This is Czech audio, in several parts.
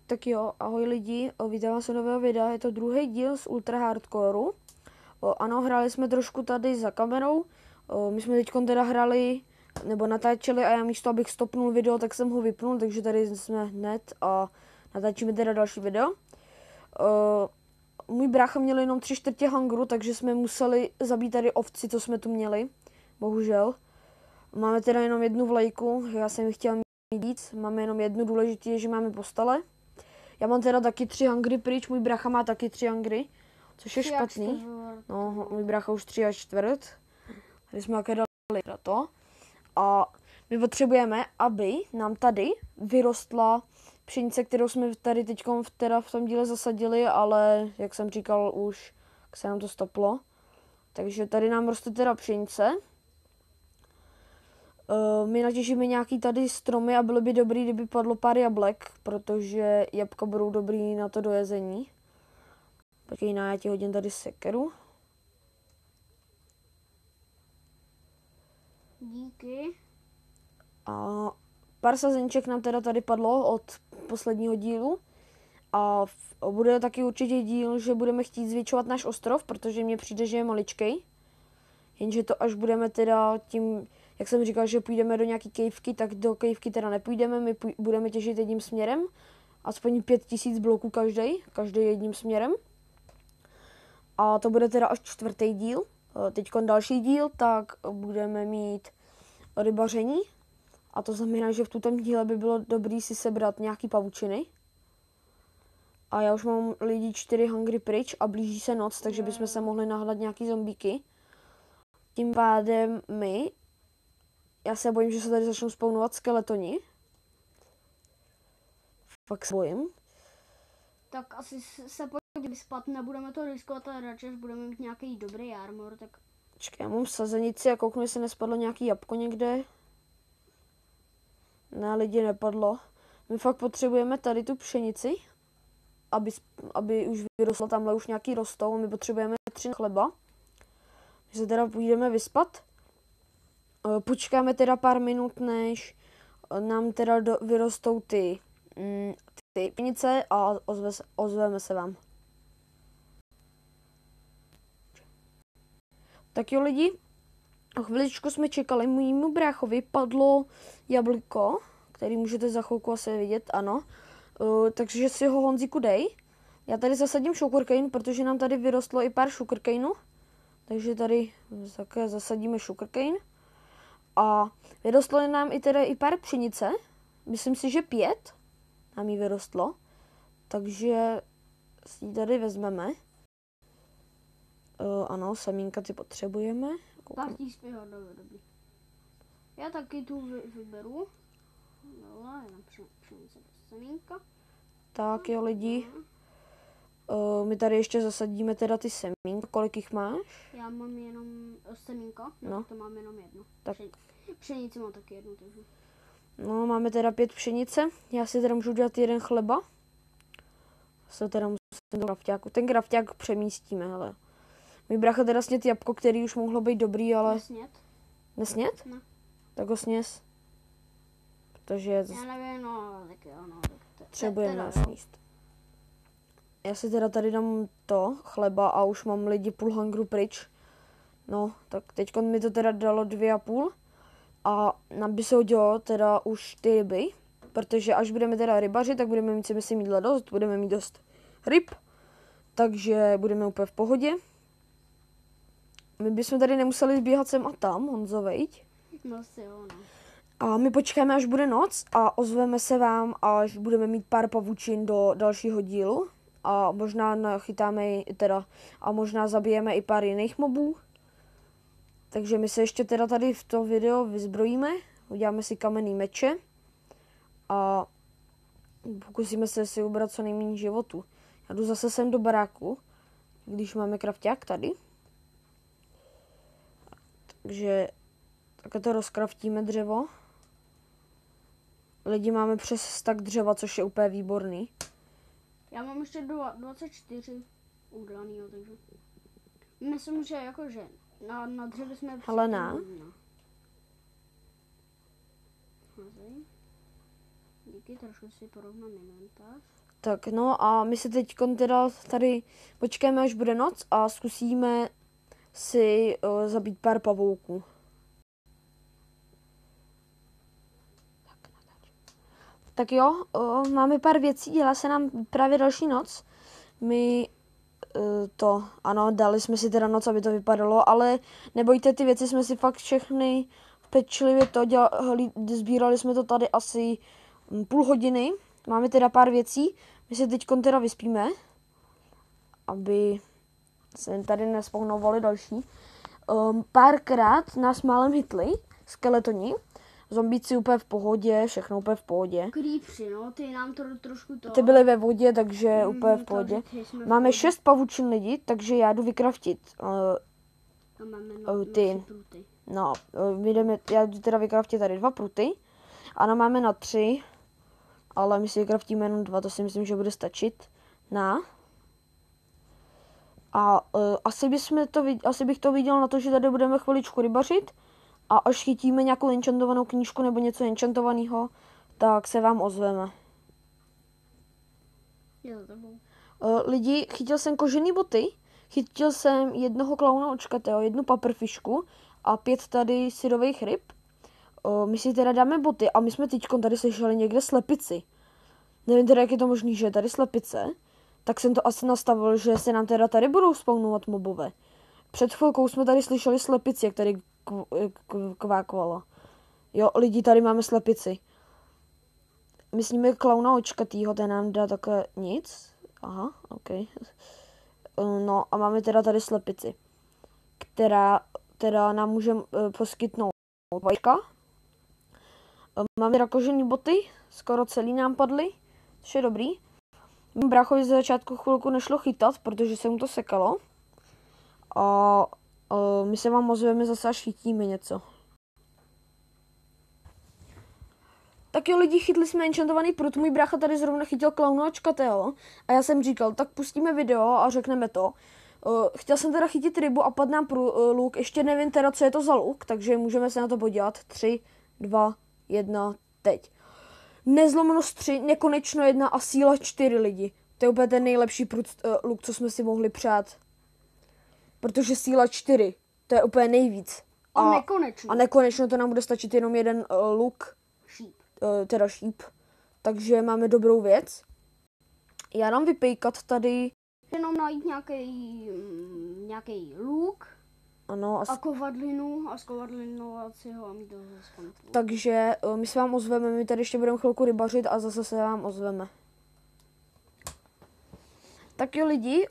Tak jo, ahoj lidi, vítám vás u nového videa, je to druhý díl z Ultra Hardcoreu. Ano, hráli jsme trošku tady za kamerou, my jsme teď teda hráli, nebo natáčeli a já místo, abych stopnul video, tak jsem ho vypnul, takže tady jsme hned a natáčíme teda další video. Můj brácha měl jenom 3/4 hangru, takže jsme museli zabít tady ovci, co jsme tu měli, bohužel. Máme teda jenom jednu vlajku, já jsem chtěl mít víc, máme jenom jednu, důležitý je, že máme postele. Já mám teda taky 3 hangry pryč, můj brácha má taky 3 hangry, což je špatný. No, můj brácha už 3/4. Tady jsme také dali na to. A my potřebujeme, aby nám tady vyrostla pšenice, kterou jsme tady teď v tom díle zasadili, ale jak jsem říkal už, se nám to stoplo. Takže tady nám roste teda pšenice. My natěžíme nějaký tady stromy a bylo by dobrý, kdyby padlo pár jablek, protože jabka budou dobrý na to dojezení. Počkej, já ti hodím tady sekeru. Díky. A pár sazenček nám teda tady padlo od posledního dílu. A bude taky určitě díl, že budeme chtít zvětšovat náš ostrov, protože mně přijde, že je maličkej. Jenže to až budeme teda tím, jak jsem říkal, že půjdeme do nějaký kejvky, tak do kejvky teda nepůjdeme, my budeme těžit jedním směrem. Aspoň 5000 bloků každý jedním směrem. A to bude teda až 4. díl. Teďkon další díl, tak budeme mít rybaření. A to znamená, že v tuto díle by bylo dobrý si sebrat nějaký pavučiny. A já už mám lidi 4 hangry pryč a blíží se noc, takže bychom se mohli nahnat nějaký zombíky. Tím pádem já se bojím, že se tady začnou spawnovat skeletoni. Fakt se bojím. Tak asi se pojďme vyspat, nebudeme to riskovat, ale radši, až budeme mít nějaký dobrý armor, tak... Čekaj, já mám sazenici a kouknu, jestli nespadlo nějaký jabko někde. Ne, lidi, nepadlo. My fakt potřebujeme tady tu pšenici, aby už vyrostla, tamhle už nějaký rostou, my potřebujeme 3 chleba. My se teda půjdeme vyspat. Počkáme teda pár minut, než nám teda vyrostou ty pšenice a ozveme se vám. Tak jo lidi, chviličku jsme čekali, můjmu bráchovi padlo jablko, který můžete za chvilku asi vidět, ano. Takže si ho, Honzíku, dej. Já tady zasadím sugarcane, protože nám tady vyrostlo i pár sugarcaneu. Takže tady také zasadíme sugarcane. A vyrostlo nám i pár pšenice. Myslím si, že 5 nám jí vyrostlo. Takže si ji tady vezmeme. Ano, semínka ty potřebujeme. Partijský dobrý. Já taky tu vyberu. No, jenom pšenice bez semínka. Tak jo lidi. My tady ještě zasadíme teda ty semínka. Kolik jich máš? Já mám jenom semínka, no. To mám jenom jedno. Tak. Pšenici mám taky jednu, takže... No, máme teda 5 pšenice. Já si teda můžu dělat 1 chleba. Se teda musím do krafťáku. Ten krafťák přemístíme, hele. Můj brácha teda snět jabko, který už mohlo být dobrý, ale... Nesnět? Nesnět? Ne. Tak ho sněz. Protože... Já nevím, no, tak jo, no. Potřebujeme sníst. Já si teda tady dám to, chleba a už mám lidi půl hangru pryč. No, tak teď mi to teda dalo 2,5. A nám by se hodilo teda už ty ryby. Protože až budeme teda rybaři, tak budeme mít si myslím jídla dost. Budeme mít dost ryb. Takže budeme úplně v pohodě. My bychom tady nemuseli běhat sem a tam, Honzo, veď? No si jo, no. A my počkáme, až bude noc a ozveme se vám, až budeme mít pár pavučin do dalšího dílu. A možná nachytáme a možná zabijeme i pár jiných mobů. Takže my se ještě teda tady v tom videu vyzbrojíme, uděláme si kamenný meče a pokusíme se si ubrat co nejméně životu. Já jdu zase sem do baráku, když máme krafťák tady. Takže takhle to rozkraftíme dřevo. Lidi, máme přes stack dřeva, což je úplně výborný. Já mám ještě 24 udělanýho, takže myslím, že jakože na dřevě jsme... Helena. Díky, trošku si porovnám inventář. Tak no a my se teď teda tady počkáme, až bude noc a zkusíme si zabít pár pavouků. Tak jo, máme pár věcí, dělá se nám právě další noc. My ano, dali jsme si teda noc, aby to vypadalo, ale nebojte, ty věci jsme si fakt všechny pečlivě dělali, sbírali jsme to tady asi půl hodiny. Máme teda pár věcí, my se teď teda vyspíme, aby se tady nespawnovali další. Párkrát nás málem hitli skeletoni, zombíci úplně v pohodě, všechno úplně v pohodě. Creepři, no, ty nám to trošku to... Ty byly ve vodě, takže úplně v pohodě. Máme 6 pavučin lidí, takže já jdu vykraftit ty. No, já jdu teda vykraftit tady 2 pruty. Ano, máme na 3, ale my si vykraftíme jenom 2, to si myslím, že bude stačit. A asi bych to viděl na to, že tady budeme chviličku rybařit a až chytíme nějakou enchantovanou knížku nebo něco enchantovaného, tak se vám ozveme. Lidi, chytil jsem kožený boty, chytil jsem jednoho klauna očkatého, 1 paprfišku a 5 tady syrových ryb. My si teda dáme boty a my jsme teďkon tady slyšeli někde slepici. Nevím teda, jak je to možný, že je tady slepice. Tak jsem to asi nastavil, že se nám teda tady budou spawnovat mobové. Před chvilkou jsme tady slyšeli slepici, jak tady kvákovala. Jo, lidi, tady máme slepici. Myslíme klauna očkatýho, ten nám dá takhle nic. Aha, ok. No a máme teda tady slepici, která teda nám může poskytnout vajíčka. Máme teda kožený boty, skoro celý nám padly, což je dobrý. Bráchovi ze začátku chvilku nešlo chytat, protože se mu to sekalo. A my se vám ozveme zase, až chytíme něco. Tak jo, lidi, chytli jsme enchantovaný prut, můj brácha tady zrovna chytil klauna očkatého a já jsem říkal, tak pustíme video a řekneme to. Chtěl jsem teda chytit rybu a padl nám luk, ještě nevím teda, co je to za luk, takže můžeme se na to podívat. 3, 2, 1, teď. Nezlomnost 3, nekonečno 1 a síla 4 lidi. To je úplně ten nejlepší luk, co jsme si mohli přát. Protože síla 4, to je úplně nejvíc. A nekonečno to nám bude stačit jenom 1 luk. Teda šíp. Takže máme dobrou věc. Já dám vypejkat tady. Jenom najít nějaký luk. Ano. A kovadlinu a skovadlinovat si ho a mít toho aspoň. Takže my se vám ozveme, my tady ještě budeme chvilku rybařit a zase se vám ozveme. Tak jo lidi,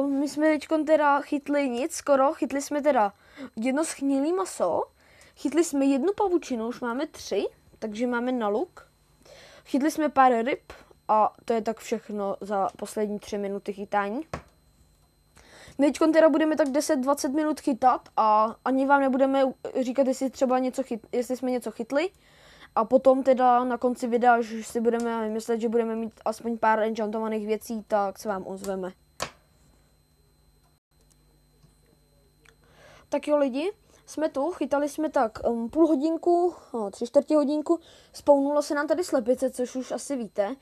my jsme teďkon teda chytli nic skoro, chytli jsme teda 1 schnilý maso, chytli jsme 1 pavučinu, už máme 3, takže máme na luk. Chytli jsme pár ryb a to je tak všechno za poslední 3 minuty chytání. My teďkon teda budeme tak 10-20 minut chytat a ani vám nebudeme říkat, jestli třeba jestli jsme něco chytli. A potom teda na konci videa, že si budeme myslet, že budeme mít aspoň pár enchantovaných věcí, tak se vám ozveme. Tak jo lidi, jsme tu, chytali jsme tak půl hodinku, 3/4 hodinku, spawnulo se nám tady slepice, což už asi víte.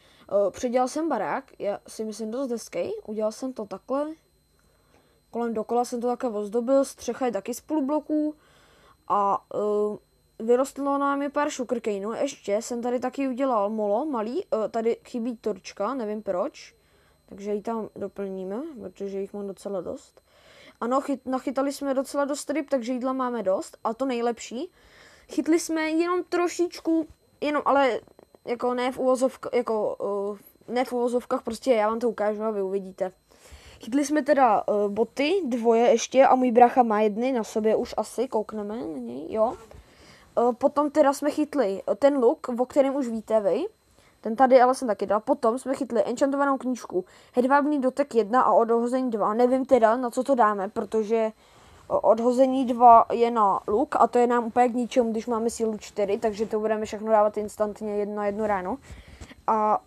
Předělal jsem barák, já si myslím dost hezký, udělal jsem to takhle. Kolem dokola jsem to takhle ozdobil, střecha je taky z půlbloků a vyrostlo nám je pár sugarcaneů. Ještě jsem tady taky udělal molo, malý, tady chybí torčka, nevím proč, takže ji tam doplníme, protože jich mám docela dost. Ano, nachytali jsme docela dost ryb, takže jídla máme dost a to nejlepší. Chytli jsme jenom trošičku, ale jako ne v uvozovkách, prostě já vám to ukážu a vy uvidíte. Chytli jsme teda boty, 2 ještě a můj brácha má 1 na sobě už asi, koukneme na něj, jo. Potom teda jsme chytli ten luk, o kterém už víte vy. Ten tady ale jsem taky dal. Potom jsme chytli enchantovanou knížku Hedvábný dotek 1 a odhození 2. Nevím teda, na co to dáme, protože odhození 2 je na luk a to je nám úplně k ničemu, když máme sílu 4, takže to budeme všechno dávat instantně 1 ráno. A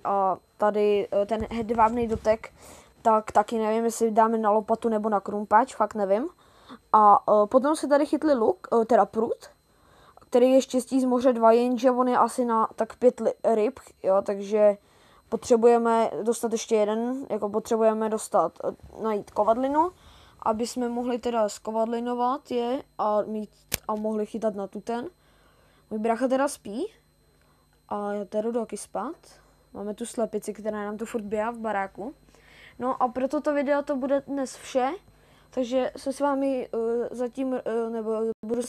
a tady ten hedvábný dotek, tak taky nevím, jestli dáme na lopatu nebo na krumpáč, fakt nevím. A potom se tady chytli luk, teda prut, který je štěstí z moře 2, jenže on je asi na tak 5 ryb, jo, takže potřebujeme dostat ještě jeden, jako potřebujeme najít kovadlinu, aby jsme mohli teda skovadlinovat je a mohli chytat na tuten. Můj brácha teda spí a já teda jdu taky spát. Máme tu slepici, která nám tu furt běhá v baráku. No a pro toto video to bude dnes vše, takže se s vámi zatím, nebo budu se